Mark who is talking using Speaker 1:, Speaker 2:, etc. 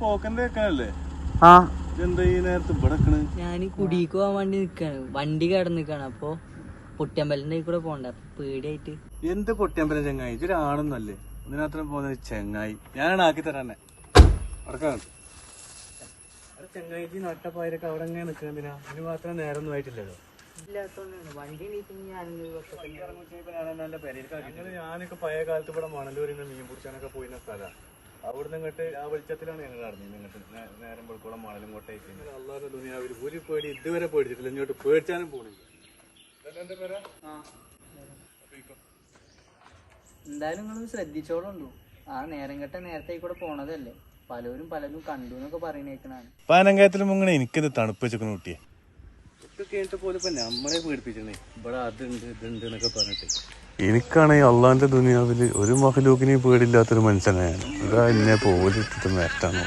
Speaker 1: പോക്കന്റെ വെക്കാനല്ലേ? എന്താ ഈ നേരത്ത് ഇവിടെ?
Speaker 2: ഞാൻ കുടിക്ക് പോവാൻ വേണ്ടി നിക്കാണ്. വണ്ടി കിടന്ന് നിക്കാണ്. അപ്പൊ പൊട്ടിയമ്പലന്റെ കൂടെ പോണ്ട, പേടിയായിട്ട്.
Speaker 1: എന്ത് പൊട്ടിയമ്പലം ചെങ്ങായി? ഇതൊരാണെന്നല്ലേ ഇതിനകത്ത് പോകുന്ന ചെങ്ങായി. ഞാനാണ് ആക്കി തരാന്നെ. അടക്കാണ് ചെങ്ങായി. നട്ടപ്പായരൊക്കെ അവിടെ എങ്ങനെ നിൽക്കുന്നതിനാ? അതിന് മാത്രം നേരമൊന്നും ആയിട്ടില്ലല്ലോ. ഞാനൊക്കെ പഴയ കാലത്ത് ഇവിടെ മണലൂരിന്ന് മീൻ പിടിച്ചാനൊക്കെ പോയിരുന്ന സ്ഥലമാണ്. അവിടുന്ന് ഇങ്ങോട്ട് ആ വെളിച്ചത്തിലാണ് ഞങ്ങൾ അറിഞ്ഞത്. ഇങ്ങോട്ട് നേരം വെളുക്കോളം മണലും കൊട്ടേക്ക് അല്ലാതെ ദുനിയാവിൽ ഒരു പേടി ഇതുവരെ പേടിച്ചിട്ടില്ല. ഇങ്ങോട്ട് പേടിച്ചാനും പോണില്ല.
Speaker 2: എന്തായാലും നിങ്ങൾ ശ്രദ്ധിച്ചോളുണ്ടോ? ആ നേരം കെട്ട നേരത്തെ കൂടെ പോണതല്ലേ, പലരും കണ്ടു എന്നൊക്കെ പറയുന്നേക്കണാണ്.
Speaker 1: പാനങ്കായത്തിലും ഇങ്ങനെ എനിക്കിത് തണുപ്പ് വെച്ചേക്കണ കുട്ടിയെ കേട്ട് പോലെ ഇപ്പൊ നമ്മളെ പേടിപ്പിച്ചേ. ഇവിടെ അതുണ്ട് ഇതുണ്ട് എന്നൊക്കെ പറഞ്ഞിട്ട്. എനിക്കാണെങ്കിൽ അള്ളാന്റെ ദുനിയാവില് ഒരു മഹലൂക്കിനെയും പേടില്ലാത്തൊരു മനുഷ്യനാണ്. ഇതാ എന്നെ പോലിട്ടിട്ട് നേരത്താണോ?